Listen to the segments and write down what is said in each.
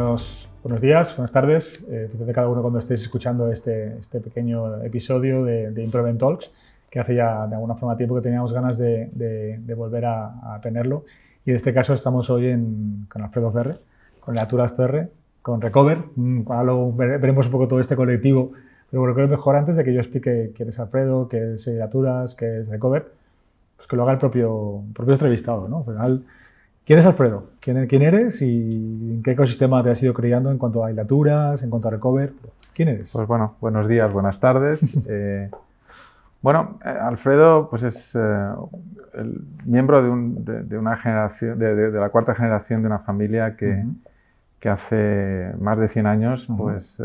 buenos días, buenas tardes, de cada uno cuando estéis escuchando este pequeño episodio de Improvement Talks, que hace ya de alguna forma tiempo que teníamos ganas de volver a tenerlo. Y en este caso estamos hoy con Alfredo Ferre, con Ilaturas Ferre, con Recover. Ahora luego veremos un poco todo este colectivo, pero bueno, creo que mejor antes de que yo explique quién es Alfredo, qué es Ilaturas, qué es Recover, pues que lo haga el propio entrevistado, ¿no? Al final, ¿quién es Alfredo? ¿Quién eres y en qué ecosistema te has ido criando en cuanto a Ilaturas, en cuanto a Recover? ¿Quién eres? Pues bueno, buenos días, buenas tardes. Alfredo pues es el miembro de una generación, de la cuarta generación de una familia que hace más de 100 años pues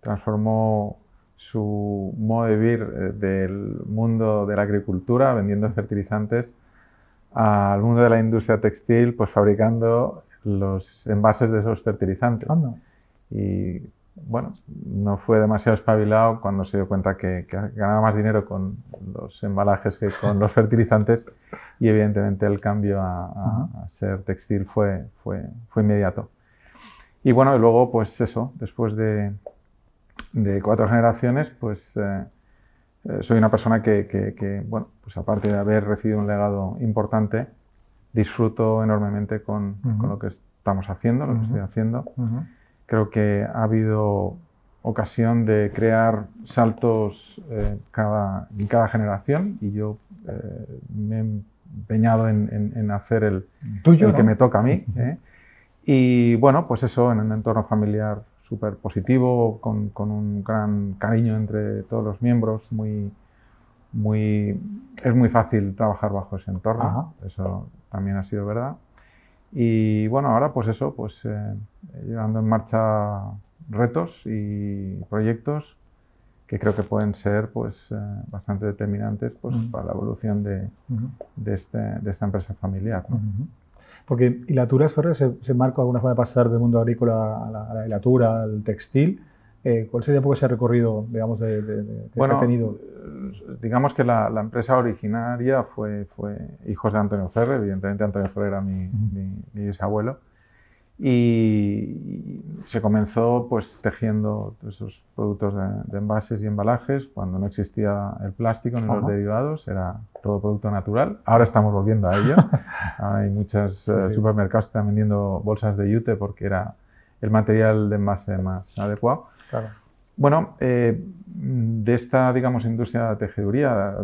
transformó su modo de vivir del mundo de la agricultura, vendiendo fertilizantes, al mundo de la industria textil, pues fabricando los envases de esos fertilizantes. Y bueno, no fue demasiado espabilado cuando se dio cuenta que ganaba más dinero con los embalajes que con los fertilizantes, y evidentemente el cambio a ser textil fue inmediato. Y bueno, y luego pues eso, después de 4 generaciones, pues soy una persona que, bueno, pues aparte de haber recibido un legado importante, disfruto enormemente con lo que estamos haciendo, lo que estoy haciendo. Creo que ha habido ocasión de crear saltos en cada generación, y yo me he empeñado en hacer el que me toca a mí. Y bueno, pues eso, en un entorno familiar súper positivo, con un gran cariño entre todos los miembros, es muy fácil trabajar bajo ese entorno. Eso también ha sido verdad. Y bueno, ahora pues eso, pues llevando en marcha retos y proyectos que creo que pueden ser pues bastante determinantes pues para la evolución de esta empresa familiar, ¿no? Porque Ilaturas Ferre se marca de alguna forma de pasar del mundo agrícola a la hilatura, al textil. ¿Cuál sería un poco ese recorrido, digamos, que ha tenido? Digamos que la empresa originaria fue hijos de Antonio Ferre. Evidentemente Antonio Ferre era mi bisabuelo, y se comenzó pues tejiendo esos productos de envases y embalajes cuando no existía el plástico ni los derivados, era todo producto natural. Ahora estamos volviendo a ello. Hay muchos supermercados que están vendiendo bolsas de yute porque era el material de envase más adecuado. Claro. Bueno, de esta, digamos, industria de la tejeduría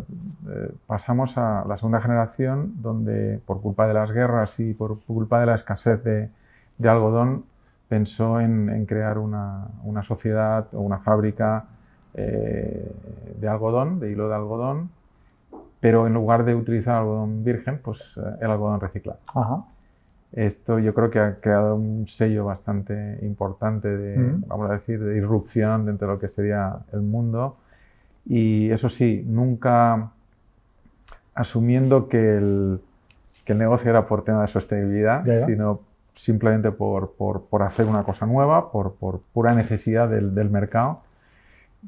pasamos a la segunda generación, donde por culpa de las guerras y por culpa de la escasez de algodón, pensó en crear una sociedad o una fábrica de algodón, de hilo de algodón, pero en lugar de utilizar algodón virgen, pues el algodón reciclado. Esto yo creo que ha creado un sello bastante importante vamos a decir, de irrupción dentro de lo que sería el mundo. Y eso sí, nunca asumiendo que el negocio era por tema de sostenibilidad, sino simplemente por hacer una cosa nueva, por pura necesidad del mercado.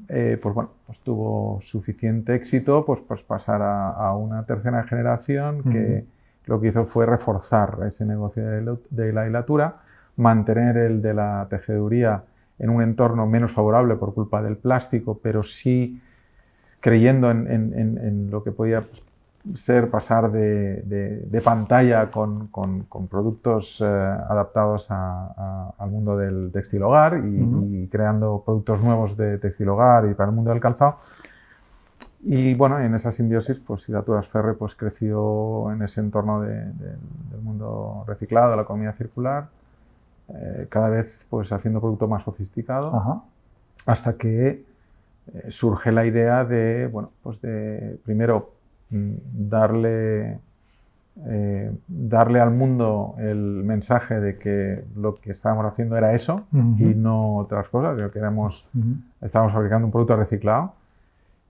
Pues bueno, pues tuvo suficiente éxito pues pasar a una tercera generación que lo que hizo fue reforzar ese negocio de la hilatura, mantener el de la tejeduría en un entorno menos favorable por culpa del plástico, pero sí creyendo en lo que podía ser pasar de pantalla con productos adaptados al mundo del textil hogar y creando productos nuevos de textil hogar y para el mundo del calzado. Y bueno, en esa simbiosis, pues Ilaturas Ferre pues creció en ese entorno del mundo reciclado, de la economía circular, cada vez pues haciendo producto más sofisticado, hasta que surge la idea de, bueno, pues de primero darle al mundo el mensaje de que lo que estábamos haciendo era eso y no otras cosas, que estábamos fabricando un producto reciclado,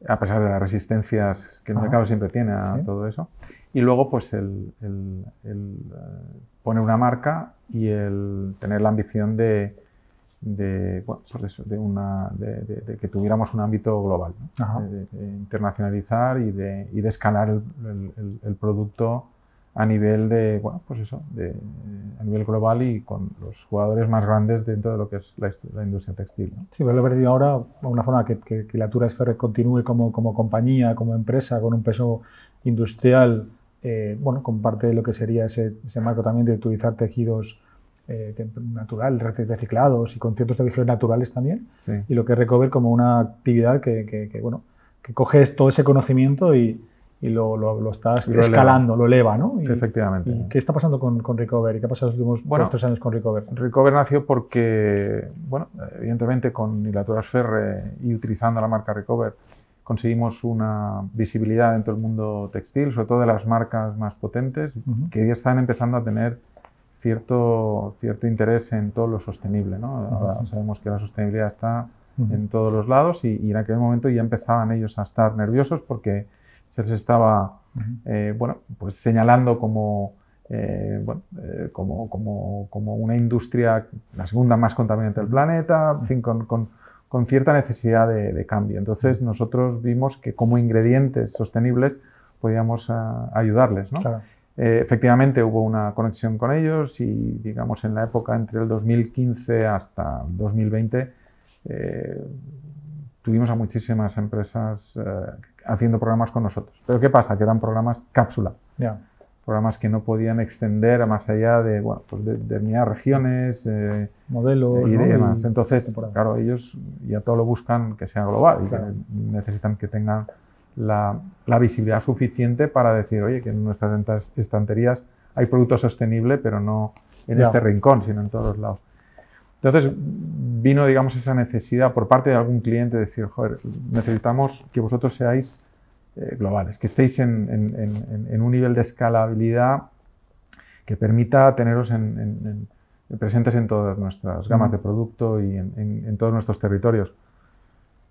a pesar de las resistencias que el mercado siempre tiene a todo eso. Y luego pues el poner una marca y el tener la ambición de que tuviéramos un ámbito global, ¿no? De internacionalizar y de escalar el producto a nivel de, bueno, pues eso, a nivel global y con los jugadores más grandes dentro de lo que es la industria textil, ¿no? Sí, pero lo he perdido ahora de alguna forma que Ilatura Esferre continúe como compañía, como empresa, con un peso industrial, bueno, con parte de lo que sería ese marco también de utilizar tejidos natural, reciclados y con ciertos tejidos naturales también. Sí. Y lo que es Recover como una actividad bueno, que coge todo ese conocimiento y lo estás escalando, lo eleva, ¿no? Efectivamente. ¿Y qué está pasando con Recover? ¿Y qué ha pasado los últimos 2 o 3 años con Recover? Recover nació porque, bueno, evidentemente con Ilatura Esferre y utilizando la marca Recover conseguimos una visibilidad dentro del mundo textil, sobre todo de las marcas más potentes, que ya están empezando a tener cierto interés en todo lo sostenible, ¿no? Ahora sabemos que la sostenibilidad está en todos los lados y en aquel momento ya empezaban ellos a estar nerviosos porque se les estaba bueno, pues señalando como una industria, la segunda más contaminante del planeta, en fin, con cierta necesidad de cambio. Entonces nosotros vimos que como ingredientes sostenibles podíamos ayudarles, ¿no? Claro. Efectivamente hubo una conexión con ellos y, digamos, en la época entre el 2015 hasta 2020 tuvimos a muchísimas empresas haciendo programas con nosotros. Pero ¿qué pasa? Que eran programas cápsula. Yeah. Programas que no podían extender a más allá de, bueno, pues de determinadas regiones, modelos y demás. ¿no? Entonces, claro, ellos ya todo lo buscan que sea global y claro, que necesitan que tengan la visibilidad suficiente para decir, oye, que en nuestras estanterías hay producto sostenible, pero no en este rincón, sino en todos los lados. Entonces vino, digamos, esa necesidad por parte de algún cliente de decir, joder, necesitamos que vosotros seáis globales, que estéis en un nivel de escalabilidad que permita teneros presentes en todas nuestras gamas de producto y en todos nuestros territorios.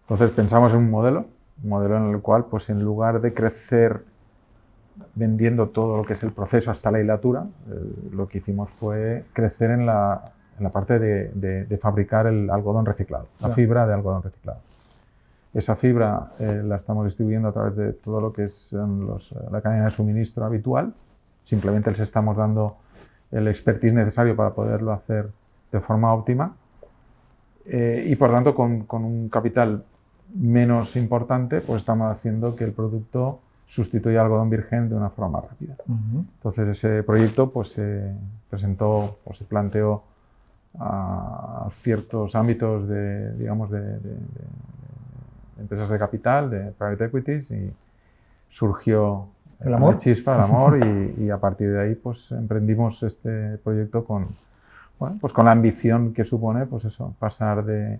Entonces pensamos en un modelo en el cual, pues en lugar de crecer vendiendo todo lo que es el proceso hasta la hilatura, lo que hicimos fue crecer en la parte de fabricar el algodón reciclado, la fibra de algodón reciclado. Esa fibra la estamos distribuyendo a través de todo lo que es la cadena de suministro habitual. Simplemente les estamos dando el expertise necesario para poderlo hacer de forma óptima. Y por tanto, con un capital menos importante, pues estamos haciendo que el producto sustituya al algodón virgen de una forma más rápida. Entonces ese proyecto pues se presentó o se planteó a ciertos ámbitos de empresas de capital, de private equities, y surgió la chispa, el amor, y a partir de ahí pues emprendimos este proyecto con la ambición que supone, pues eso, pasar de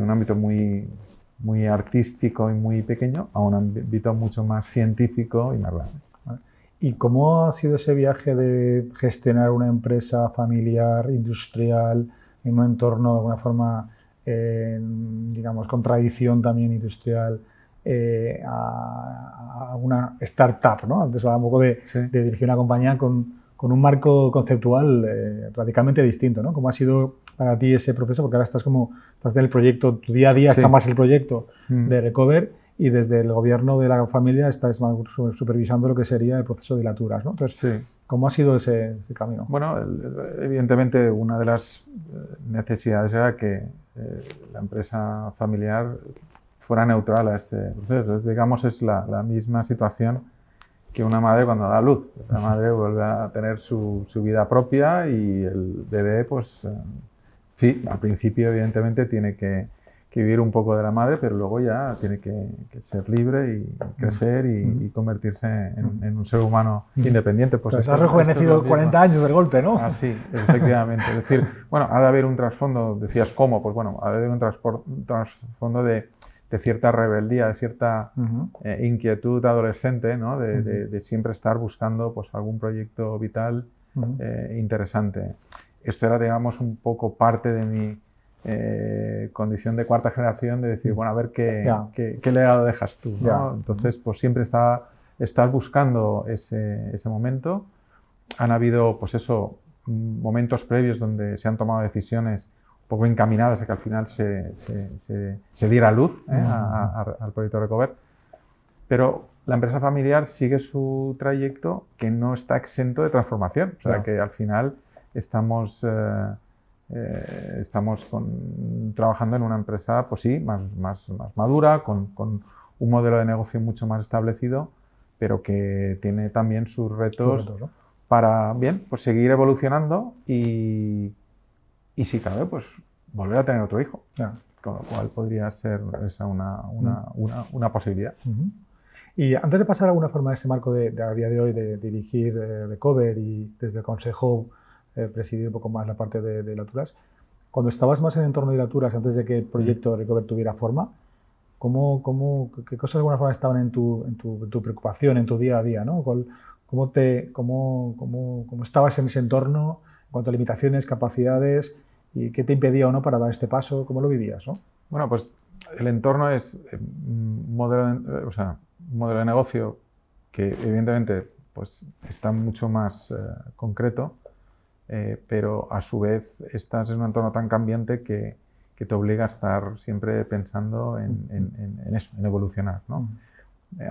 un ámbito muy artístico y muy pequeño a un ámbito mucho más científico y más grande. ¿Y cómo ha sido ese viaje de gestionar una empresa familiar, industrial, en un entorno de alguna forma, digamos, con tradición también industrial, a una startup, ¿no? Antes hablaba un poco de dirigir una compañía con un marco conceptual radicalmente distinto, ¿no? ¿Cómo ha sido para ti ese proceso? Porque ahora estás en el proyecto, tu día a día está más el proyecto de Recover, y desde el gobierno de la familia estás supervisando lo que sería el proceso de hilaturas, ¿no? Entonces, ¿cómo ha sido ese camino? Bueno, evidentemente una de las necesidades era que la empresa familiar fuera neutral a este proceso. Digamos, es la misma situación que una madre cuando da a luz. La madre vuelve a tener su vida propia y el bebé, pues, sí, al principio evidentemente tiene que vivir un poco de la madre, pero luego ya tiene que ser libre y crecer y convertirse en un ser humano independiente. Pues has rejuvenecido 40 años del golpe, ¿no? Ah, sí, efectivamente. Es decir, bueno, ha de haber un trasfondo, decías cómo, pues bueno, ha de haber un trasfondo de cierta rebeldía, de cierta inquietud adolescente, ¿no? De siempre estar buscando pues algún proyecto vital interesante. Esto era, digamos, un poco parte de mi condición de cuarta generación, de decir, bueno, a ver qué legado dejas tú, ¿no? Entonces, pues siempre estás buscando ese momento. Han habido, pues eso, momentos previos donde se han tomado decisiones un poco encaminadas a que al final se diera luz al proyecto Recover. Pero la empresa familiar sigue su trayecto que no está exento de transformación. O sea, Claro. que al final estamos trabajando en una empresa, pues sí, más madura, con un modelo de negocio mucho más establecido, pero que tiene también sus retos Correcto, ¿no? para, bien, pues seguir evolucionando y si cabe, pues volver a tener otro hijo. Ya. Con lo cual podría ser esa una posibilidad. Ujú. Y antes de pasar a alguna forma de ese marco a día de hoy de dirigir Recover y desde el consejo presidir un poco más la parte de Laturas, cuando estabas más en el entorno de Laturas, antes de que el proyecto Recover tuviera forma, ¿qué cosas de alguna forma estaban en tu preocupación, en tu día a día, ¿no? ¿Cómo estabas en ese entorno en cuanto a limitaciones, capacidades y qué te impedía o no para dar este paso? ¿Cómo lo vivías, no? Bueno, pues el entorno es un modelo de negocio que evidentemente pues, está mucho más concreto, pero a su vez estás en un entorno tan cambiante que te obliga a estar siempre pensando en eso, en evolucionar, ¿no?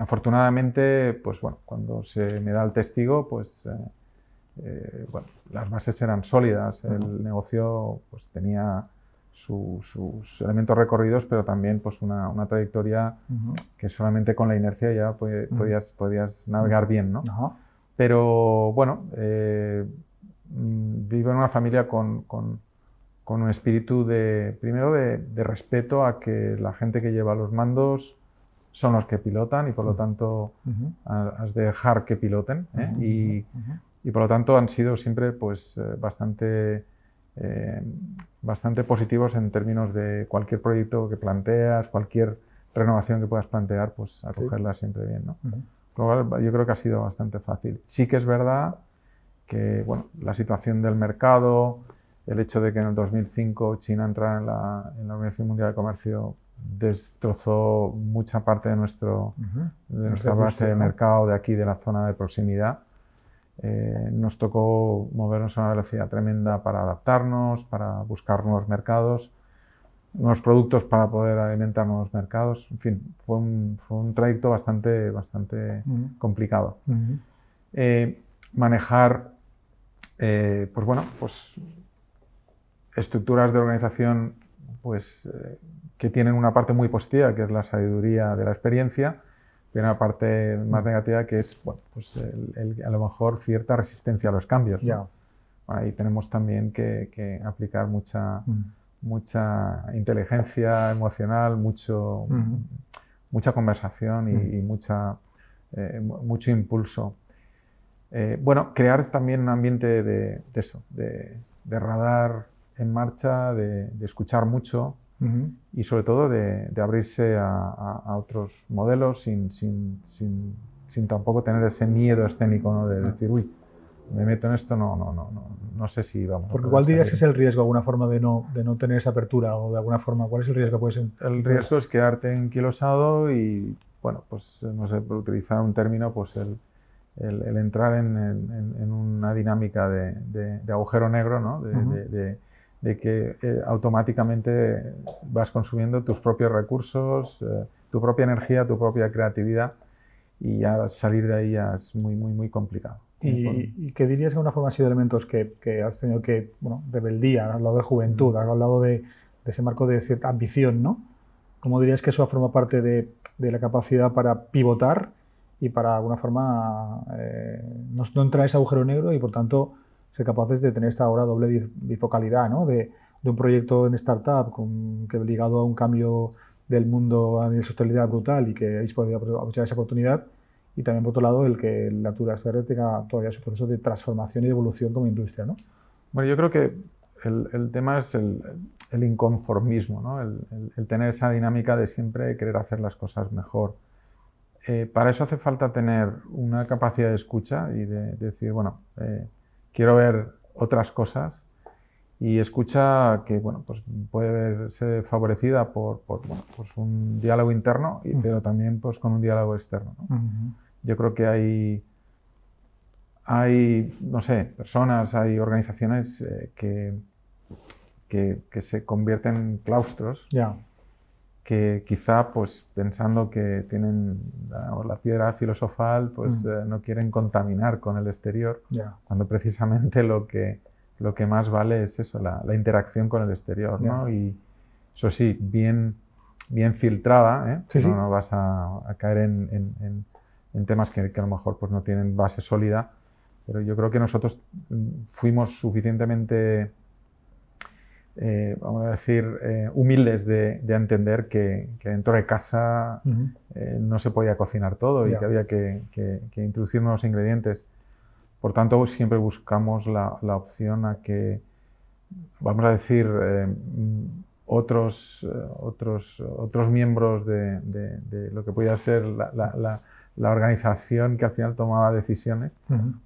Afortunadamente, pues bueno, cuando se me da el testigo, pues bueno, las bases eran sólidas, el negocio pues tenía sus elementos recorridos, pero también pues una trayectoria que solamente con la inercia ya podías navegar bien, ¿no? Ajá. Pero bueno, vivo en una familia con un espíritu primero de respeto a que la gente que lleva los mandos son los que pilotan y por lo tanto has de dejar que piloten, ¿eh? Y por lo tanto han sido siempre pues bastante positivos en términos de cualquier proyecto que planteas, cualquier renovación que puedas plantear, pues acogerla siempre bien, ¿no? Con lo cual yo creo que ha sido bastante fácil. Sí que es verdad que bueno, la situación del mercado, el hecho de que en el 2005 China entrara en la Organización Mundial de Comercio destrozó mucha parte de nuestra base de mercado de aquí, de la zona de proximidad. Nos tocó movernos a una velocidad tremenda para adaptarnos, para buscar nuevos mercados, nuevos productos para poder alimentar nuevos mercados. En fin, fue un trayecto bastante complicado. Manejar pues bueno, pues estructuras de organización pues, que tienen una parte muy positiva, que es la sabiduría de la experiencia, y una parte más negativa, que es bueno, pues a lo mejor cierta resistencia a los cambios, ¿no? Yeah. Ahí tenemos también que aplicar mucha inteligencia emocional, mucha conversación y mucho impulso. Bueno, crear también un ambiente de eso, de radar en marcha, de escuchar mucho y sobre todo de abrirse a otros modelos sin tampoco tener ese miedo escénico, ¿no? De decir, uy, me meto en esto, no sé si vamos. Porque ¿cuál dirías que es el riesgo, alguna forma de no tener esa apertura o de alguna forma, cuál es el riesgo que puede ser? El riesgo es quedarte enquilosado y, bueno, pues no sé, por utilizar un término, pues el entrar en una dinámica de agujero negro, ¿no? De que automáticamente vas consumiendo tus propios recursos, tu propia energía, tu propia creatividad y ya salir de ahí ya es muy complicado. ¿Y qué dirías que de alguna forma han sido elementos que has tenido que, bueno, rebeldía, has hablado de juventud, has hablado de ese marco de cierta ambición, ¿no? ¿Cómo dirías que eso forma parte de la capacidad para pivotar y para, de alguna forma, no entrar en ese agujero negro y, por tanto, ser capaces de tener esta ahora doble bifocalidad, ¿no? De un proyecto en startup que ligado a un cambio del mundo a nivel de sostenibilidad brutal y que habéis podido aprovechar esa oportunidad, y también, por otro lado, el que Laturas Ferrer tenga todavía su proceso de transformación y de evolución como industria, ¿no? Bueno, yo creo que el tema es el inconformismo, ¿no? El tener esa dinámica de siempre querer hacer las cosas mejor. Para eso hace falta tener una capacidad de escucha y de decir, bueno, quiero ver otras cosas, y escucha que, bueno, pues puede verse favorecida por bueno, pues un diálogo interno, pero también pues con un diálogo externo, ¿no? Yo creo que hay, no sé, personas, hay organizaciones que se convierten en claustros, que quizá pues pensando que tienen la piedra filosofal, pues no quieren contaminar con el exterior, cuando precisamente lo que más vale es eso, la interacción con el exterior, ¿no? Y eso sí, bien filtrada, ¿eh? Sí, no vas a caer en temas que a lo mejor pues no tienen base sólida, pero yo creo que nosotros fuimos suficientemente vamos a decir, humildes de entender que dentro de casa no se podía cocinar todo y que había que introducir nuevos ingredientes. Por tanto, siempre buscamos la opción a que, vamos a decir, otros miembros de lo que podía ser la organización que al final tomaba decisiones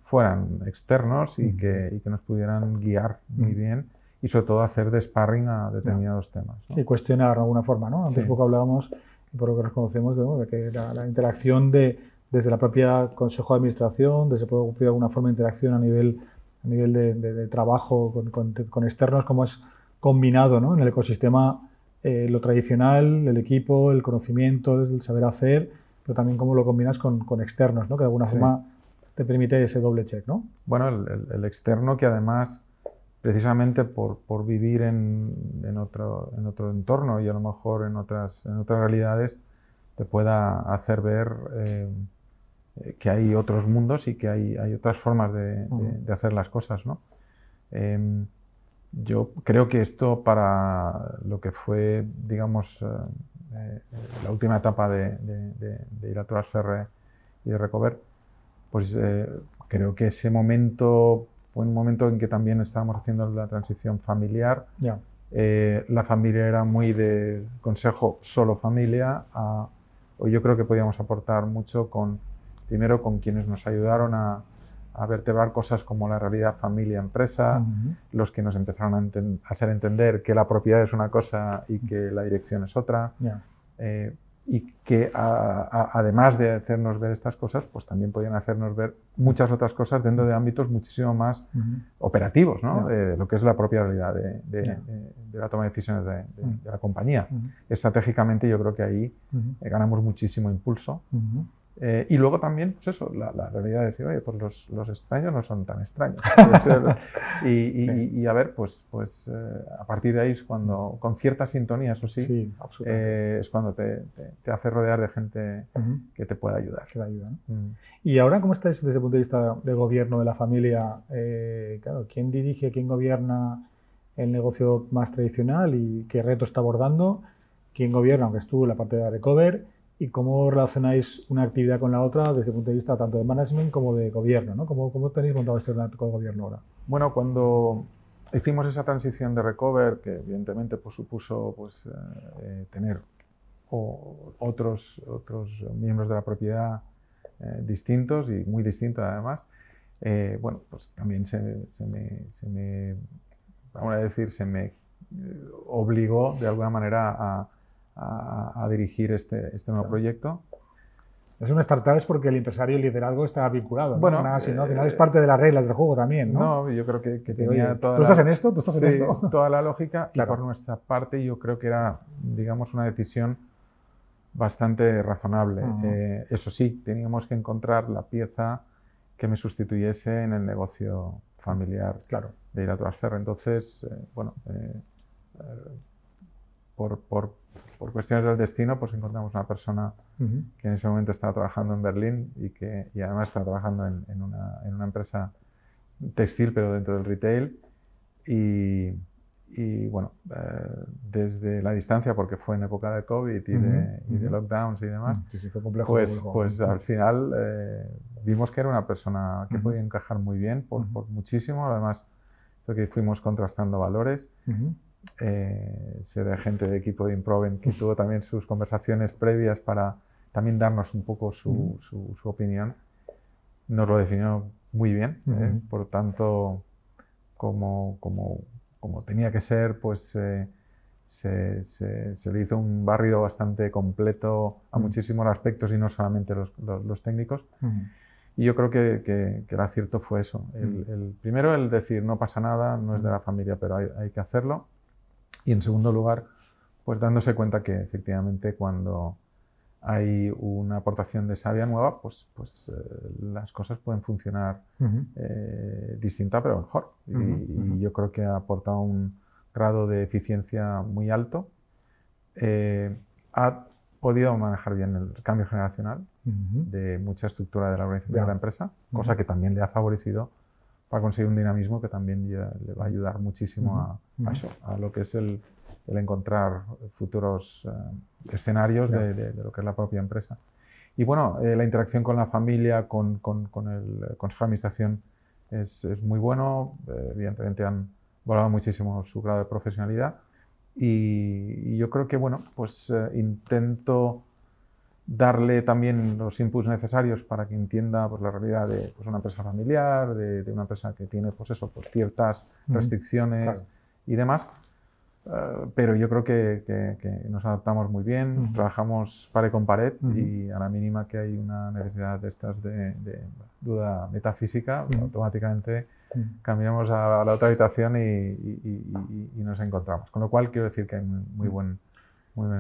fueran externos y que nos pudieran guiar muy bien. Y sobre todo hacer de sparring a determinados temas, ¿no? Y cuestionar de alguna forma, ¿no? Antes poco hablábamos, y por lo que nos conocemos, de que la interacción desde la propia Consejo de Administración, desde puede ocurrir de alguna forma de interacción a nivel de trabajo con externos, cómo es combinado, ¿no? En el ecosistema lo tradicional, el equipo, el conocimiento, el saber hacer, pero también cómo lo combinas con externos, ¿no? Que de alguna forma te permite ese doble check, ¿no? Bueno, el externo que además precisamente por vivir en otro entorno y a lo mejor en otras realidades te pueda hacer ver que hay otros mundos y que hay otras formas de hacer las cosas, ¿no? Yo creo que esto para lo que fue, digamos, la última etapa de Iratura Ferre y de Recover, pues creo que ese momento fue un momento en que también estábamos haciendo la transición familiar. La familia era muy de consejo solo familia. Yo creo que podíamos aportar mucho primero con quienes nos ayudaron a vertebrar cosas como la realidad familia-empresa, los que nos empezaron a hacer entender que la propiedad es una cosa y que la dirección es otra. Y que además de hacernos ver estas cosas, pues también podían hacernos ver muchas otras cosas dentro de ámbitos muchísimo más operativos, ¿no? De lo que es la propia realidad de la toma de decisiones de la compañía. Estratégicamente yo creo que ahí ganamos muchísimo impulso. Y luego también, pues eso, la realidad de decir, oye, pues los extraños no son tan extraños. Y a ver, pues a partir de ahí es cuando, con cierta sintonía, eso sí, es cuando te hace rodear de gente que te pueda ayudar. Que te ayuda, ¿no? Y ahora, ¿cómo estáis desde el punto de vista del gobierno, de la familia? Claro, ¿quién dirige, quién gobierna el negocio más tradicional y qué reto está abordando? ¿Quién gobierna, aunque estuvo en la parte de Recover? ¿Y cómo relacionáis una actividad con la otra desde el punto de vista tanto de management como de gobierno, ¿no? ¿Cómo tenéis montado este con el gobierno ahora? Bueno, cuando hicimos esa transición de Recover, que evidentemente pues, supuso pues, tener otros miembros de la propiedad distintos y muy distintos además, bueno, pues también se me obligó de alguna manera a dirigir este nuevo proyecto. Es una startup es porque el empresario y el liderazgo está vinculado, ¿no? Bueno, Nada, sino, al final es parte de las reglas del juego también, ¿no? No, yo creo que tenía toda ¿Tú estás en esto? ¿Tú estás en esto? Toda la lógica. Claro. Y por nuestra parte yo creo que era, digamos, una decisión bastante razonable. Eso sí, teníamos que encontrar la pieza que me sustituyese en el negocio familiar de Iratura Ferre. Entonces, bueno, por cuestiones del destino, pues encontramos una persona que en ese momento estaba trabajando en Berlín y además estaba trabajando en una empresa textil, pero dentro del retail. Y bueno, desde la distancia, porque fue en época de COVID y de lockdowns y demás, fue complejo, pues al final vimos que era una persona que podía encajar muy bien por muchísimo. Además, esto que fuimos contrastando valores. Sé de gente de equipo de Improvent que tuvo también sus conversaciones previas para también darnos un poco su opinión. Nos lo definió muy bien, por tanto, como tenía que ser, pues se le hizo un barrido bastante completo a muchísimos aspectos y no solamente los técnicos. Y yo creo que el acierto fue eso. Primero, el decir, no pasa nada, no es de la familia, pero hay que hacerlo. Y en segundo lugar, pues dándose cuenta que efectivamente cuando hay una aportación de savia nueva, pues las cosas pueden funcionar distinta pero mejor. Y yo creo que ha aportado un grado de eficiencia muy alto. Ha podido manejar bien el cambio generacional de mucha estructura de la organización de la empresa, cosa que también le ha favorecido para conseguir un dinamismo que también le va a ayudar muchísimo a eso, a lo que es el encontrar futuros escenarios de lo que es la propia empresa. Y bueno, la interacción con la familia, con el Consejo de Administración es muy bueno. Evidentemente han valorado muchísimo su grado de profesionalidad y yo creo que, bueno, pues intento darle también los inputs necesarios para que entienda pues, la realidad de pues, una empresa familiar, de una empresa que tiene pues, eso, pues, ciertas restricciones y demás. Pero yo creo que nos adaptamos muy bien, trabajamos pared con pared y a la mínima que hay una necesidad de estas de duda metafísica, automáticamente cambiamos a la otra habitación y nos encontramos. Con lo cual quiero decir que hay muy buen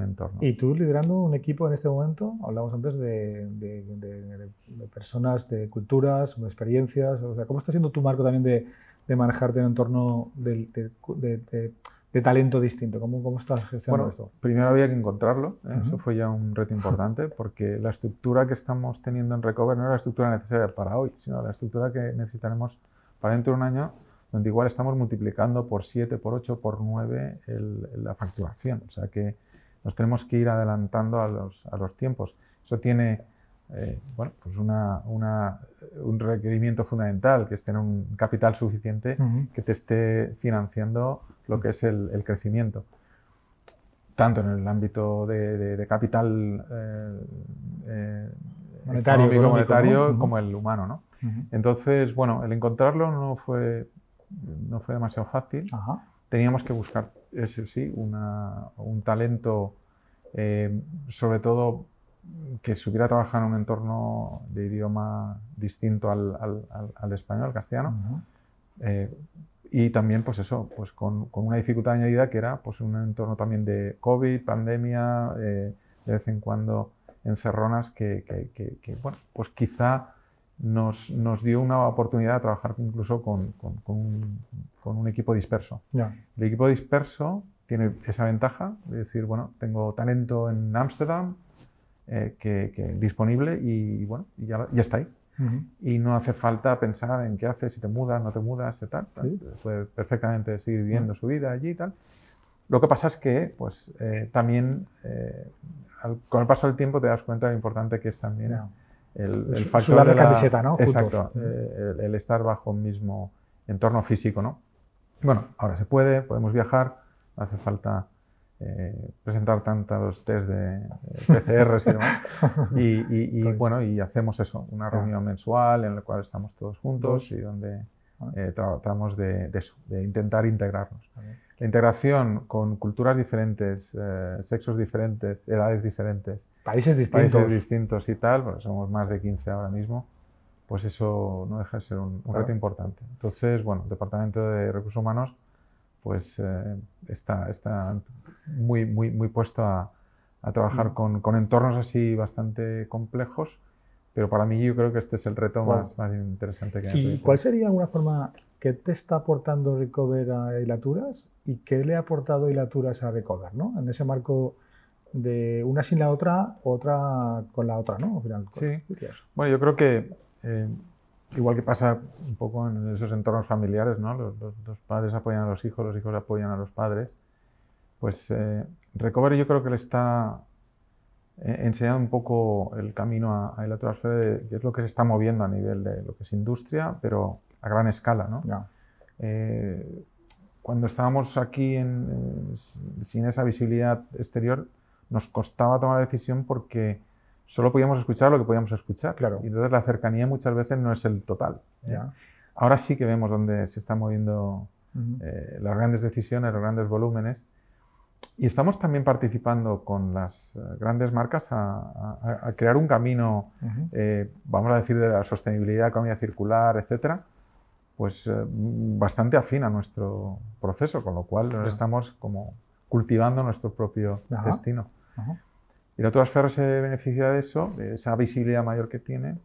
entorno. Y tú liderando un equipo en este momento, hablamos antes de personas, de culturas, de experiencias, o sea, ¿cómo está siendo tu marco también de manejarte en un entorno de talento distinto? ¿Cómo estás gestionando esto? Primero había que encontrarlo, eso fue ya un reto importante, porque la estructura que estamos teniendo en Recover no era la estructura necesaria para hoy, sino la estructura que necesitaremos para dentro de un año, donde igual estamos multiplicando por 7, por 8, por 9 la facturación. O sea que nos tenemos que ir adelantando a los tiempos. Eso tiene bueno, pues un requerimiento fundamental, que es tener un capital suficiente que te esté financiando lo que es el crecimiento, tanto en el ámbito de capital monetario, como el humano, ¿no? Entonces, bueno, el encontrarlo no fue demasiado fácil. Teníamos que buscar, eso sí, un talento, sobre todo que supiera trabajar en un entorno de idioma distinto al español, al castellano. Y también, pues eso, pues con una dificultad añadida que era pues un entorno también de COVID, pandemia, de vez en cuando encerronas que bueno, pues quizá nos dio una oportunidad de trabajar incluso con un equipo disperso. El equipo disperso tiene esa ventaja de decir, bueno, tengo talento en Ámsterdam disponible y bueno, y ya está ahí. Y no hace falta pensar en qué haces, si te mudas, no te mudas, y tal. Puede perfectamente seguir viviendo su vida allí y tal. Lo que pasa es que, pues, también con el paso del tiempo te das cuenta de lo importante que es también el factor de la camiseta, ¿no? Exacto, el estar bajo un mismo entorno físico, ¿no? Bueno, ahora se puede, podemos viajar, no hace falta presentar tantos test de PCRs y demás. Y bueno, y hacemos eso, una reunión mensual en la cual estamos todos juntos y donde tratamos de intentar integrarnos. La integración con culturas diferentes, sexos diferentes, edades diferentes, países distintos y tal, porque somos más de 15 ahora mismo, pues eso no deja de ser un reto importante. Entonces, bueno, el Departamento de Recursos Humanos pues está muy puesto a trabajar con entornos así bastante complejos, pero para mí yo creo que este es el reto más interesante que hay. ¿Y cuál sería alguna forma que te está aportando Recover a Hilaturas y qué le ha aportado Hilaturas a Recover, ¿no? En ese marco de una sin la otra, otra con la otra, ¿no? Al final, sí. Bueno, yo creo que igual que pasa un poco en esos entornos familiares, ¿no? Los padres apoyan a los hijos apoyan a los padres. Pues Recover yo creo que le está enseñando un poco el camino a Hilaturas Fede de qué es lo que se está moviendo a nivel de lo que es industria, pero a gran escala, ¿no? Cuando estábamos aquí sin esa visibilidad exterior, nos costaba tomar la decisión porque solo podíamos escuchar lo que podíamos escuchar. Y entonces la cercanía muchas veces no es el total. Ahora sí que vemos dónde se están moviendo las grandes decisiones, los grandes volúmenes. Y estamos también participando con las grandes marcas a crear un camino, vamos a decir, de la sostenibilidad, economía circular, etcétera, pues bastante afín a nuestro proceso, con lo cual nos estamos como cultivando nuestro propio destino. Y la Torres Ferrer se beneficia de eso, de esa visibilidad mayor que tiene,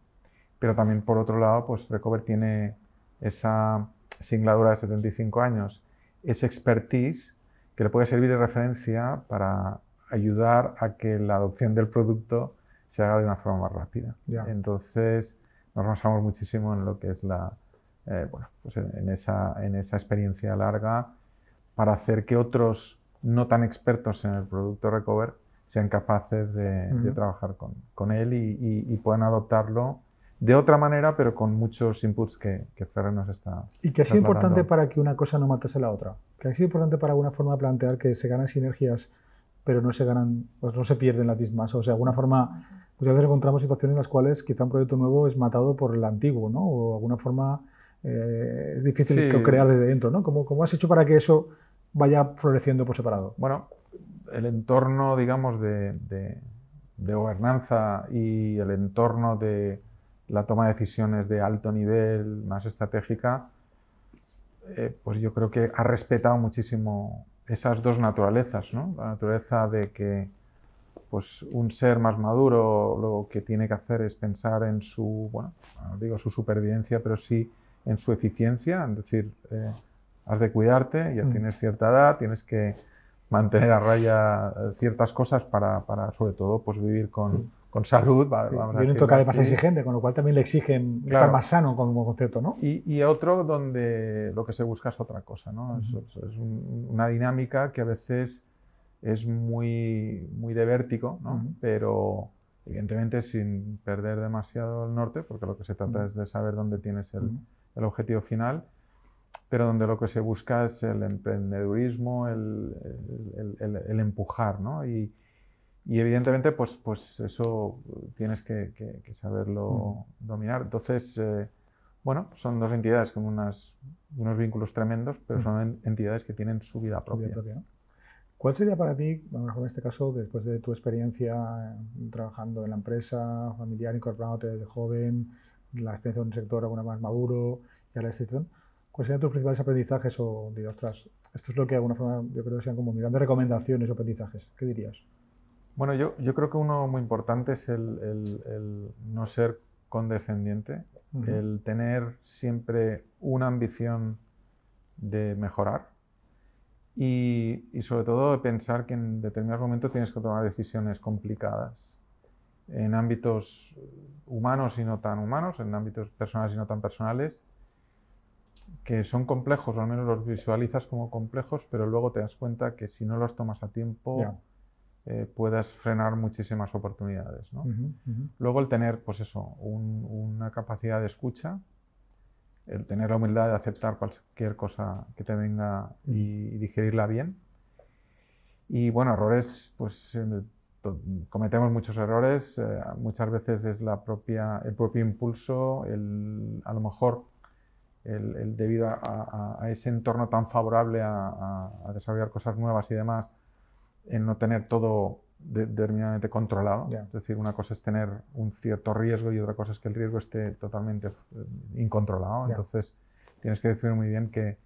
pero también por otro lado, pues Recover tiene esa singladura de 75 años, ese expertise que le puede servir de referencia para ayudar a que la adopción del producto se haga de una forma más rápida. Entonces, nos basamos muchísimo en lo que es pues en esa experiencia larga para hacer que otros no tan expertos en el producto Recover sean capaces de trabajar con él y puedan adoptarlo de otra manera, pero con muchos inputs que Ferrer nos está ¿Y qué ha sido importante para que una cosa no matase la otra? ¿Qué ha sido importante para alguna forma de plantear que se ganan sinergias, pero no se ganan, pues no se pierden las mismas? O sea, de alguna forma, pues a veces encontramos situaciones en las cuales quizá un proyecto nuevo es matado por el antiguo, ¿no? O de alguna forma es difícil crear desde dentro, ¿no? ¿Cómo has hecho para que eso vaya floreciendo por separado? Bueno, el entorno, digamos, de gobernanza y el entorno de la toma de decisiones de alto nivel, más estratégica, pues yo creo que ha respetado muchísimo esas dos naturalezas, ¿no? La naturaleza de que pues, un ser más maduro lo que tiene que hacer es pensar en su, bueno, no digo su supervivencia, pero sí en su eficiencia, es decir, has de cuidarte, ya tienes cierta edad, tienes que mantener a raya ciertas cosas para sobre todo, pues vivir con salud. Viene un toque más exigente, con lo cual también le exigen estar más sano como concepto, ¿no? Y otro donde lo que se busca es otra cosa, ¿no? Es una dinámica que a veces es muy de vértigo, ¿no? Pero evidentemente sin perder demasiado el norte, porque lo que se trata es de saber dónde tienes el objetivo final, pero donde lo que se busca es el emprendedurismo, el empujar, ¿no? Y evidentemente, pues eso tienes que saberlo dominar. Entonces, bueno, son dos entidades con unos vínculos tremendos, pero son entidades que tienen su vida propia. ¿No? ¿Cuál sería para ti, a lo mejor en este caso, después de tu experiencia trabajando en la empresa, familiar, incorporándote desde joven, la experiencia en un sector alguna más maduro y a la excepción, cuáles serían tus principales aprendizajes o dirías, ostras, esto es lo que de alguna forma yo creo que sean como grandes recomendaciones o aprendizajes? ¿Qué dirías? Bueno, yo creo que uno muy importante es el no ser condescendiente, el tener siempre una ambición de mejorar y sobre todo de pensar que en determinados momentos tienes que tomar decisiones complicadas en ámbitos humanos y no tan humanos, en ámbitos personales y no tan personales, que son complejos, o al menos los visualizas como complejos, pero luego te das cuenta que si no los tomas a tiempo puedas frenar muchísimas oportunidades, ¿no? Luego el tener, pues eso, una capacidad de escucha, el tener la humildad de aceptar cualquier cosa que te venga y digerirla bien. Y bueno, errores, pues cometemos muchos errores, muchas veces es el propio impulso, a lo mejor debido a ese entorno tan favorable a desarrollar cosas nuevas y demás, en no tener todo determinadamente controlado. Es decir, una cosa es tener un cierto riesgo y otra cosa es que el riesgo esté totalmente incontrolado. Entonces, tienes que definir muy bien que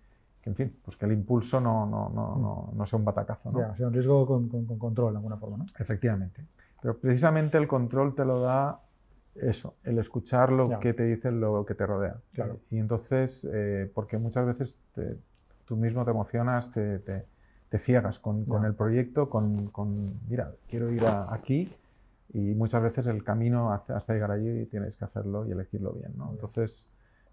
en fin, pues que el impulso no sea un batacazo, ¿no? Sea un riesgo con control de alguna forma, ¿no? Efectivamente. Pero precisamente el control te lo da eso, el escuchar lo que te dice lo que te rodea. Claro. Y entonces, porque muchas veces tú mismo te emocionas, te ciegas con el proyecto, mira, quiero ir aquí, y muchas veces el camino hasta llegar allí tienes que hacerlo y elegirlo bien, ¿no? Entonces,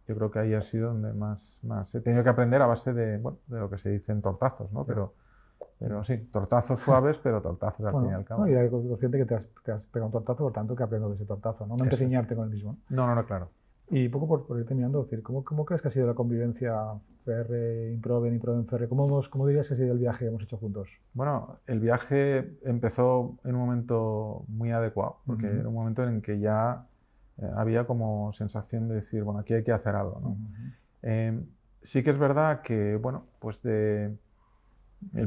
yo creo que ahí ha sido donde más he tenido que aprender a base de lo que se dicen tortazos, ¿no? Pero sí, tortazos suaves, pero tortazos al fin y al cabo. Y eres consciente que te has pegado un tortazo, por tanto que aprendes de ese tortazo, ¿no? No empecinarte con el mismo. No, claro. Y poco por ir terminando, decir, ¿cómo crees que ha sido la convivencia Ferrer, Improven Ferrer? ¿Cómo dirías que ha sido el viaje que hemos hecho juntos? Bueno, el viaje empezó en un momento muy adecuado, porque era un momento en el que ya había como sensación de decir, bueno, aquí hay que hacer algo, ¿no? Sí que es verdad que, bueno, pues el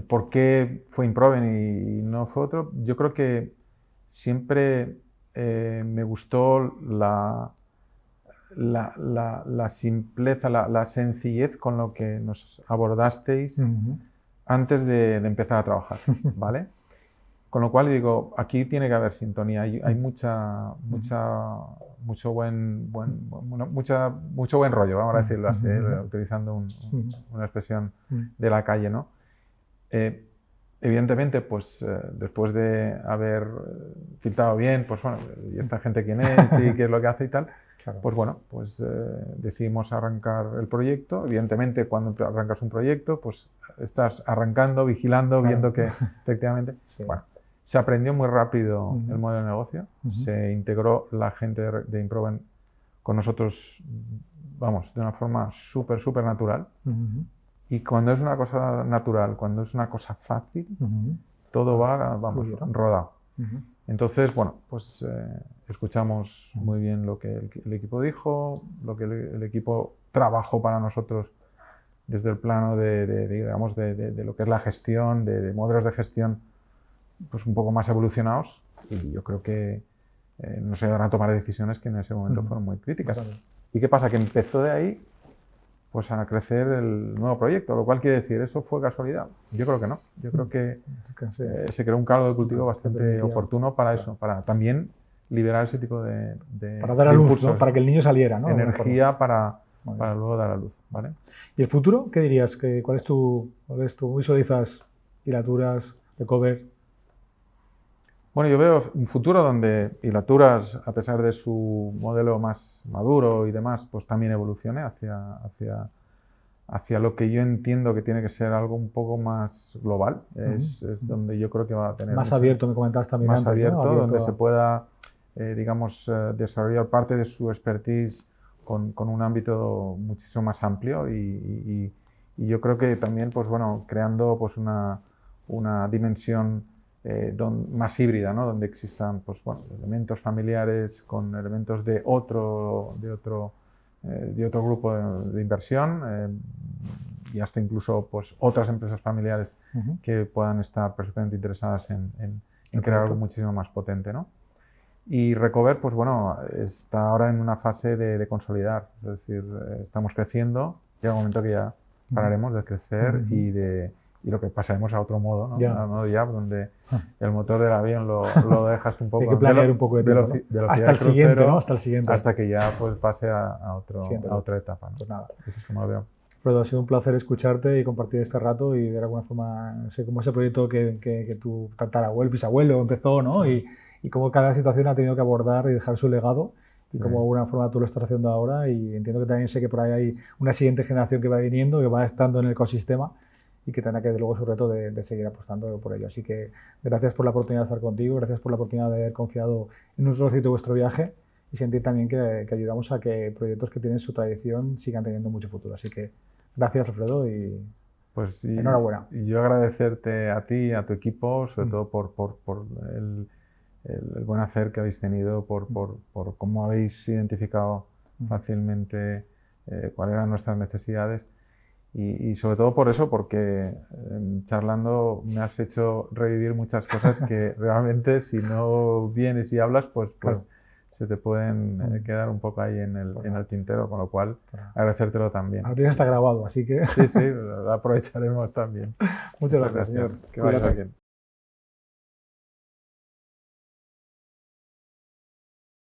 por qué fue Improven y no fue otro, yo creo que siempre me gustó la simpleza, la sencillez con lo que nos abordasteis antes de empezar a trabajar, ¿vale? Con lo cual digo, aquí tiene que haber sintonía, hay mucho buen rollo, vamos a decirlo así, utilizando una expresión de la calle, ¿no? Evidentemente, pues después de haber filtrado bien, pues bueno, ¿y esta gente quién es y qué es lo que hace y tal? Claro. Pues bueno, pues decidimos arrancar el proyecto. Evidentemente, cuando arrancas un proyecto, pues estás arrancando, vigilando, viendo que efectivamente, bueno, se aprendió muy rápido el modelo de negocio, se integró la gente de Improven con nosotros, vamos, de una forma súper natural. Y cuando es una cosa natural, cuando es una cosa fácil, todo va, vamos, rodado. Entonces, bueno, pues escuchamos muy bien lo que el equipo dijo, lo que el equipo trabajó para nosotros desde el plano digamos, de lo que es la gestión, de modelos de gestión pues un poco más evolucionados, y yo creo que nos ayudaron a tomar decisiones que en ese momento fueron muy críticas. ¿Y qué pasa? Que empezó de ahí pues a crecer el nuevo proyecto, lo cual quiere decir, ¿eso fue casualidad? Yo creo que no. Yo creo que se creó un caldo de cultivo bastante oportuno para eso, para también liberar ese tipo de para dar a luz, ¿no? Para que el niño saliera, ¿no? Energía para luego dar a luz, ¿vale? ¿Y el futuro? ¿Qué dirías? ¿Cuál es tu visualizas Hilaturas, Recover? Bueno, yo veo un futuro donde Hilaturas, a pesar de su modelo más maduro y demás, pues también evolucione hacia lo que yo entiendo que tiene que ser algo un poco más global. Es donde yo creo que va a tener... Más abierto, me comentabas también más antes, abierto, ¿no? donde se pueda, digamos, desarrollar parte de su expertise con un ámbito muchísimo más amplio y yo creo que también, pues bueno, creando pues una dimensión más híbrida, ¿no? Donde existan pues, bueno, elementos familiares con elementos de otro grupo de inversión y hasta incluso pues, otras empresas familiares que puedan estar perfectamente interesadas en crear algo muchísimo más potente, ¿no? Y Recover, pues bueno, está ahora en una fase de consolidar, es decir, estamos creciendo, llega un momento que ya pararemos de crecer y lo que pasaremos a otro modo, ¿no? A modo ya, donde el motor del avión lo dejas un poco... Hay que planear un poco de tiempo, ¿no? Hasta el siguiente, ¿no? Hasta el siguiente. Hasta que ya pues pase a otra etapa, ¿no? Pues nada. Eso es como lo veo. Fredo, ha sido un placer escucharte y compartir este rato y ver de alguna forma, no sé, cómo ese proyecto que tu tatarabuelo, bisabuelo empezó, ¿no? Y cómo cada situación ha tenido que abordar y dejar su legado y cómo de alguna forma tú lo estás haciendo ahora, y entiendo que también sé que por ahí hay una siguiente generación que va viniendo, que va estando en el ecosistema y que tendrá que luego su reto de seguir apostando por ello. Así que gracias por la oportunidad de estar contigo, gracias por la oportunidad de haber confiado en un trocito de vuestro viaje y sentir también que ayudamos a que proyectos que tienen su tradición sigan teniendo mucho futuro. Así que gracias, Alfredo, y pues sí, enhorabuena. Y yo agradecerte a ti y a tu equipo, sobre todo por el buen hacer que habéis tenido, por cómo habéis identificado fácilmente cuáles eran nuestras necesidades y sobre todo por eso, porque charlando me has hecho revivir muchas cosas que realmente si no vienes y hablas, pues se te pueden quedar un poco ahí en el tintero, con lo cual agradecértelo también. Ahora tienes hasta grabado, así que... Sí, lo aprovecharemos también. Muchas gracias, señor. Que vaya bien.